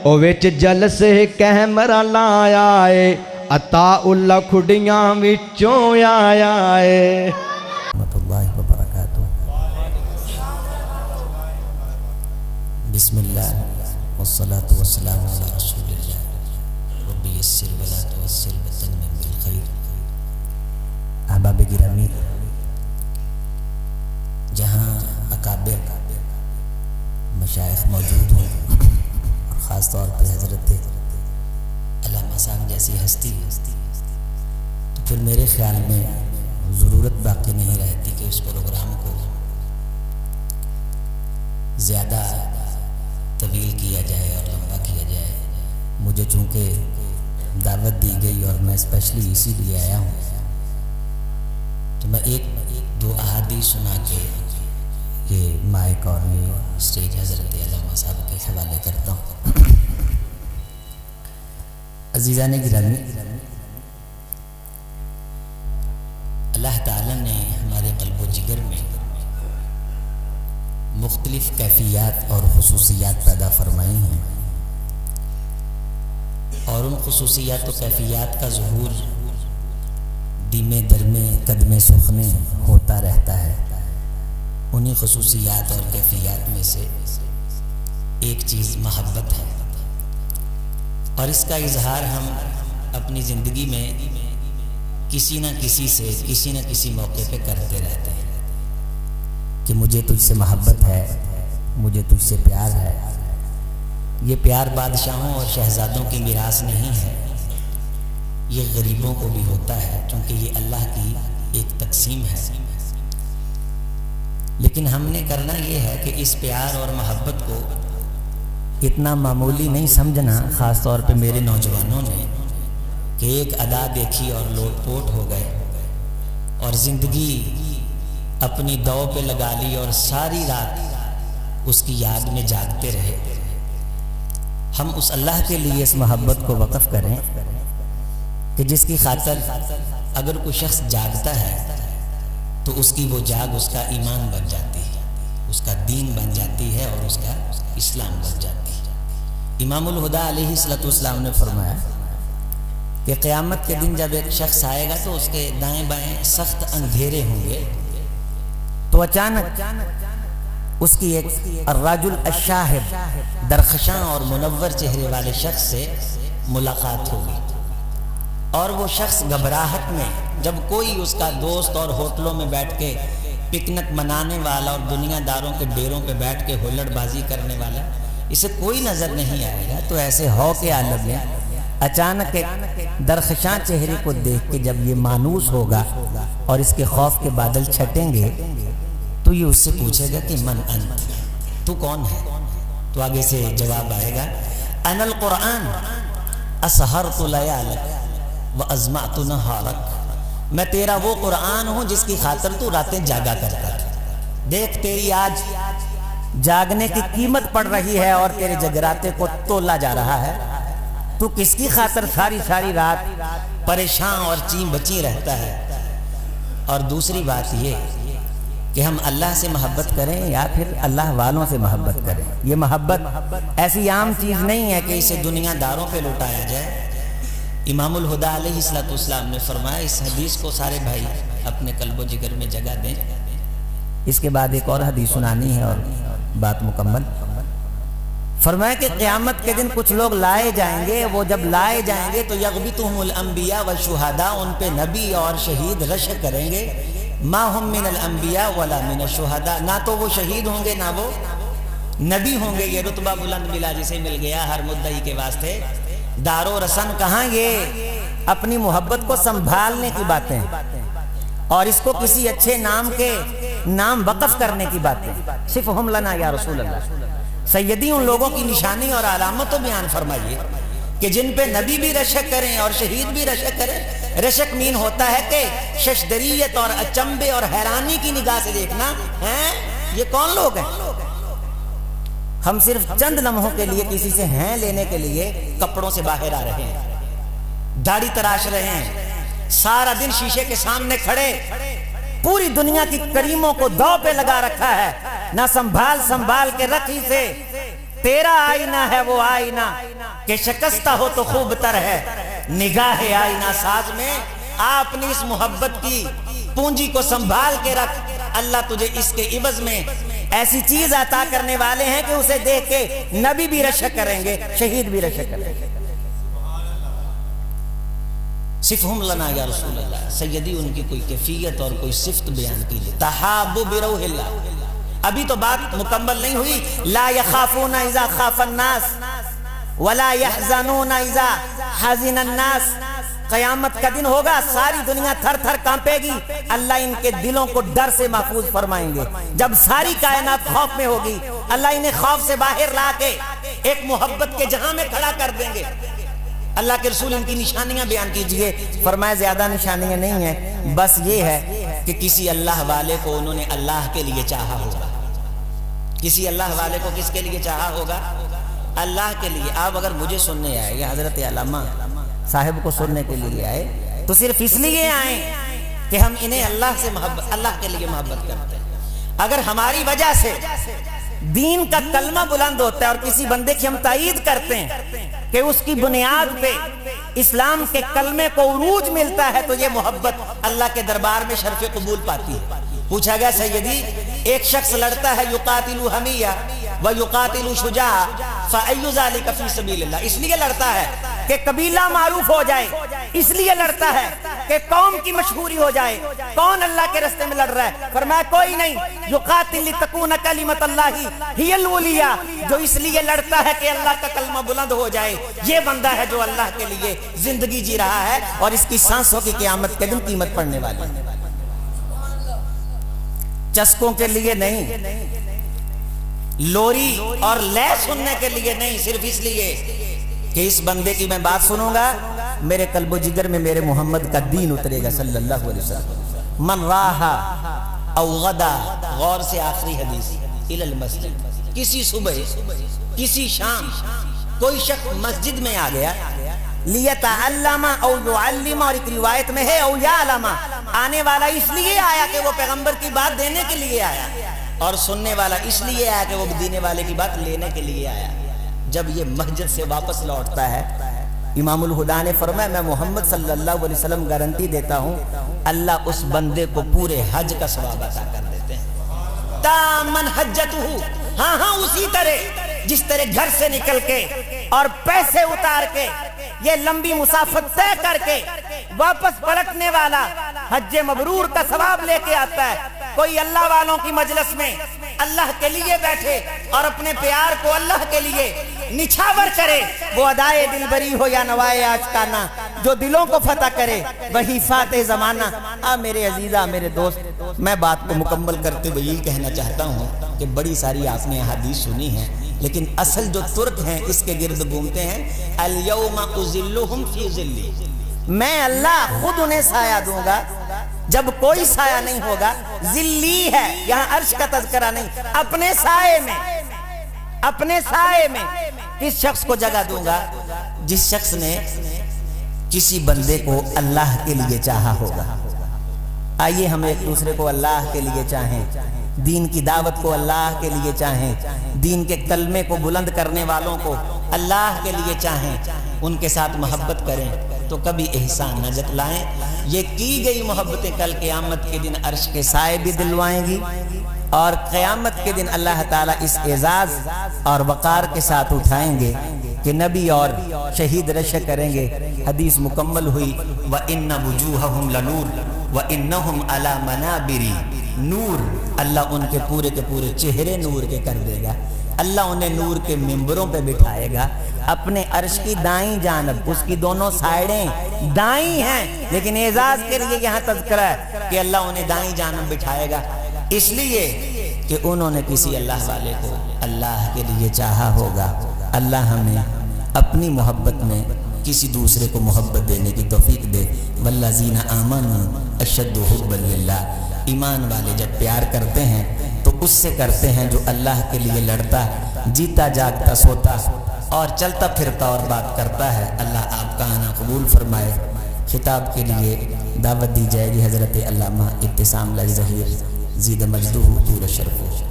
او وچ جلسے کیمرہ لایا اے عطا اللہ کھڑیاں وچوں آیا اے رحمۃ اللہ وبرکاتہ۔ بسم اللہ والصلاة والسلام علی رسول اللہ رب یسر ولا تعسر وتمم بالخیر۔ احباب گرامی، جہاں اکابر مشائخ موجود ہوں اور خاص طور پہ حضرت علامہ صاحب جیسی ہستی، تو پھر میرے خیال میں ضرورت باقی نہیں رہتی کہ اس پروگرام کو زیادہ طویل کیا جائے اور لمبا کیا جائے۔ مجھے چونکہ دعوت دی گئی اور میں اسپیشلی اسی لیے آیا ہوں، تو میں ایک دو احادیث سنا کے یہ مائک اور یہ اسٹیج حضرت علامہ صاحب کے حوالے کرتا ہوں۔ عزیزان گرامی، اللہ تعالیٰ نے ہمارے قلب و جگر میں مختلف کیفیات اور خصوصیات پیدا فرمائی ہیں، اور ان خصوصیات و کیفیات کا ظہور دیمے درمے قدمے سخنے ہوتا رہتا ہے۔ انہی خصوصیات اور کیفیات میں سے ایک چیز محبت ہے، اور اس کا اظہار ہم اپنی زندگی میں کسی نہ کسی سے کسی نہ کسی موقع پہ کرتے رہتے ہیں کہ مجھے تجھ سے محبت ہے، مجھے تجھ سے پیار ہے۔ یہ پیار بادشاہوں اور شہزادوں کی میراث نہیں ہے، یہ غریبوں کو بھی ہوتا ہے، چونکہ یہ اللہ کی ایک تقسیم ہے۔ لیکن ہم نے کرنا یہ ہے کہ اس پیار اور محبت کو اتنا معمولی نہیں سمجھنا، خاص طور پہ میرے نوجوانوں نے، کہ ایک ادا دیکھی اور لوٹ پوٹ ہو گئے اور زندگی اپنی دو پہ لگا لی اور ساری رات اس کی یاد میں جاگتے رہے۔ ہم اس اللہ کے لیے اس محبت کو وقف کریں کہ جس کی خاطر اگر کوئی شخص جاگتا ہے تو اس کی وہ جاگ اس کا ایمان بن جاتی ہے، اس کا دین بن جاتی ہے اور اس کا اسلام بن جاتی ہے۔ امام الہدیٰ علیہ السلام نے فرمایا کہ قیامت کے دن جب ایک شخص آئے گا تو اس کے دائیں بائیں سخت اندھیرے ہوں گے، تو اچانک اس کی ایک الرجل الشاہب درخشاں اور منور چہرے والے شخص سے ملاقات ہوگی، اور وہ شخص گھبراہٹ میں، جب کوئی اس کا دوست اور ہوٹلوں میں بیٹھ کے پکنک منانے والا اور دنیا داروں کے ڈیروں پہ بیٹھ کے ہلڑ بازی کرنے والا، اسے کوئی نظر نہیں آئے گا، تو ایسے ہو کے عالم میں اچانک ایک درخشاں چہرے کو دیکھ کے جب یہ مانوس ہوگا اور اس کے خوف کے بادل چھٹیں گے، تو یہ اس سے پوچھے گا کہ من انت، تو کون ہے؟ تو آگے سے جواب آئے گا انا القرآن اسہرت لیالک وازمعت نہارک، میں تیرا وہ قرآن ہوں جس کی خاطر تو راتیں جاگا کرتا تھا، دیکھ تیری آج جاگنے کی قیمت پڑ رہی ہے اور تیرے جگراتے کو تولا جا رہا ہے، تو کس کی خاطر ساری رات پریشان اور چین بچی رہتا ہے۔ اور دوسری بات یہ کہ ہم اللہ سے محبت کریں یا پھر اللہ والوں سے محبت کریں، یہ محبت ایسی عام چیز نہیں ہے کہ اسے دنیا داروں پہ لوٹایا جائے۔ امام الہدیٰ علیہ السلام نے فرمایا، اس حدیث کو سارے بھائی اپنے قلب و جگر میں جگہ دیں۔ اس کے بعد ایک اور حدیث سنانی ہے اور بات مکمل۔ فرمایا کہ قیامت کے دن کچھ لوگ لائے جائیں گے، وہ جب لائے جائیں گے تو یغبطہم الانبیاء والشہداء، ان پہ نبی اور شہید رشک کریں گے، ما ہم من الانبیاء ولا من الشہداء، نہ تو وہ شہید ہوں گے نہ وہ نبی ہوں گے۔ یہ رتبہ بلند ملا جسے مل گیا ہر مدعی کے واسطے دار و رسن کہاں، یہ اپنی محبت کو سنبھالنے کی باتیں اور اس کو کسی اچھے نام کے نام وقف کرنے کی باتیں۔ صفہم لنا یا رسول اللہ، سیدی ان لوگوں کی نشانی اور علامت و بیان فرمائیے کہ جن پہ نبی بھی رشک کریں اور شہید بھی رشک کریں۔ رشک مین ہوتا ہے کہ ششدریت اور اچنبے اور حیرانی کی نگاہ سے دیکھنا، ہیں یہ کون لوگ ہیں؟ ہم صرف چند لمحوں کے لیے کسی سے ہیں لینے کے لیے کپڑوں سے باہر آ رہے ہیں، داڑھی تراش رہے ہیں، سارا دن شیشے کے سامنے کھڑے پوری دنیا کی کریموں کو دو پہ لگا رکھا ہے، نہ سنبھال کے رکھی سے تیرا آئینہ ہے وہ آئینہ کہ شکستہ ہو تو خوب تر ہے نگاہ آئینہ ساز میں. آپ نے اس محبت کی پونجی کو سنبھال کے رکھ. اللہ تجھے اس کے عوض میں ایسی چیز عطا کرنے والے ہیں کہ اسے دیکھ کے نبی بھی رشک کریں گے, شہید بھی رشک کریں گے. صفہم لنا یا رسول اللہ. سیدی ان کی کوئی کیفیت اور کوئی صفت بیان کیجیے. تحابوا بروح اللہ. ابھی تو بات مکمل نہیں ہوئی. لا یخافون اذا خاف الناس ولا يحزنون اذا حزن الناس. قیامت کا دن ہوگا, ساری دنیا تھر تھر کانپے گی, اللہ ان کے دلوں کو ڈر سے محفوظ فرمائیں گے. جب ساری کائنات خوف میں ہوگی, اللہ انہیں خوف سے باہر لا کے ایک محبت کے جہاں میں کھڑا کر دیں گے. اللہ کے رسول ان کی نشانیاں بیان کیجئے. فرمایا زیادہ نشانیاں نہیں ہیں, بس یہ ہے کہ کسی اللہ والے کو انہوں نے اللہ کے لیے چاہا ہوگا. کسی اللہ والے کو کس کے لیے چاہا ہوگا؟ اللہ کے لیے. آپ اگر مجھے سننے آئے یا حضرت علامہ صاحب کو سننے کے لیے آئے تو صرف اس لیے آئیں کہ ہم انہیں اللہ کے لیے محبت کرتے ہیں. اگر ہماری وجہ سے دین کا کلمہ بلند ہوتا ہے اور کسی بندے کی ہم تائید کرتے ہیں کہ اس کی بنیاد پہ اسلام کے کلمے کو عروج ملتا ہے تو یہ محبت اللہ کے دربار میں شرف قبول پاتی ہے. پوچھا گیا سیدی ایک شخص لڑتا ہے یقاتل حمیہ و یقاتل شجاع فأی ذلک فی سبیل اللہ. اس لیے لڑتا ہے کہ قبیلہ معروف ہو جائے, اس لیے لڑتا ہے کہ قوم کی مشہوری ہو جائے. کون اللہ کے راستے میں لڑ رہا ہے؟ فرمایا کوئی نہیں. یقاتل لتکون کلمۃ اللہ ہی العلیٰ. جو اس لیے لڑتا ہے کہ اللہ کا کلمہ بلند ہو جائے, یہ بندہ ہے جو اللہ کے لیے زندگی جی رہا ہے اور اس کی سانسوں کی قیامت کے دن قیمت پڑنے والی ہے. چسکوں کے لیے نہیں, لوری اور لے سننے کے لیے نہیں, صرف اس لیے کہ اس بندے کی میں بات سنوں گا میرے قلب و جگر میں میرے محمد کا دین اترے گا صلی اللہ علیہ وسلم. من راہا او غدا, غور سے آخری حدیث, الی المسجد. کسی صبح کسی شام کوئی شخص مسجد میں آ گیا, لیتعلم او یعلم, اور ایک روایت میں ہے او یعلم. آنے والا اس لیے آیا کہ وہ پیغمبر کی بات دینے کے لیے آیا, اور سننے والا اس لیے آیا کہ وہ دینے والے کی بات لینے کے لیے آیا. جب یہ مسجد سے واپس لوٹتا ہے, امام الہدا نے فرمایا میں محمد صلی اللہ علیہ وسلم گارنٹی دیتا ہوں اللہ اس بندے کو پورے حج کا ثواب عطا کر دیتے ہیں. تامن حجتہ, ہاں اسی طرح جس طرح گھر سے نکل کے اور پیسے اتار کے یہ لمبی مسافت طے کر کے واپس پلٹنے والا حج مبرور کا ثواب لے کے آتا ہے. کوئی اللہ والوں کی مجلس میں اللہ کے لیے بیٹھے اور اپنے پیار کو اللہ کے لیے نچھاور کرے, وہ ادائے دل بری ہو یا نوائے آشکانہ, جو دلوں کو فتح کرے وہی فاتح زمانہ. میرے عزیزہ, میرے دوست, میں بات کو مکمل کرتے ہوئے یہی کہنا چاہتا ہوں کہ بڑی ساری آپ نے حدیث سنی ہیں, لیکن اصل جو ترک ہیں اس کے گرد گھومتے ہیں. الیوم اذلھم فی ذلی, میں اللہ خود انہیں سایہ دوں گا جب کوئی سایہ نہیں ہوگا. ذلی ہے, یہاں عرش کا تذکرہ نہیں, اپنے سائے میں, اپنے سائے میں کس شخص کو جگہ دوں گا؟ جس شخص نے کسی بندے کو اللہ کے لیے چاہا ہوگا. آئیے ہم ایک دوسرے کو اللہ کے لیے چاہیں, دین کی دعوت کو اللہ کے لیے چاہیں, دین کے کلمے کو بلند کرنے والوں کو اللہ کے لیے چاہیں, ان کے ساتھ محبت کریں تو کبھی احسان نہ جتلائیں. یہ کی گئی محبتیں کل قیامت کے دن عرش کے سائے بھی دلوائیں گی, اور قیامت کے دن اللہ تعالیٰ اس اعزاز اور وقار کے ساتھ اٹھائیں گے کہ نبی اور شہید رشک کریں گے. حدیث مکمل ہوئی, وَإِنَّ وُجُوهَهُمْ لَنُورٌ وَإِنَّهُمْ عَلَى مَنَابِرِ نور. اللہ ان کے پورے چہرے نور کے کر دے گا. اللہ انہیں نور کے ممبروں پہ بٹھائے گا. اپنے عرش کی دائیں جانب, اس کی دونوں سائڈیں دائیں ہیں, لیکن اعزاز کے لیے یہاں تذکرہ ہے کہ اللہ انہیں دائیں جانب بٹھائے گا, اس لیے کہ انہوں نے کسی اللہ والے کو اللہ کے لیے چاہا ہوگا. اللہ ہمیں اپنی محبت میں کسی دوسرے کو محبت دینے کی توفیق دے. والذین آمنوا اشد حبا للہ. ایمان والے جب پیار کرتے ہیں تو اس سے کرتے ہیں جو اللہ کے لیے لڑتا, جیتا جاگتا سوتا اور چلتا پھرتا اور بات کرتا ہے. اللہ آپ کا آنا قبول فرمائے. خطاب کے لیے دعوت دی جائے گی حضرت علامہ ابتسام لائی ظہیر, زید مجدہ طول شرفہ.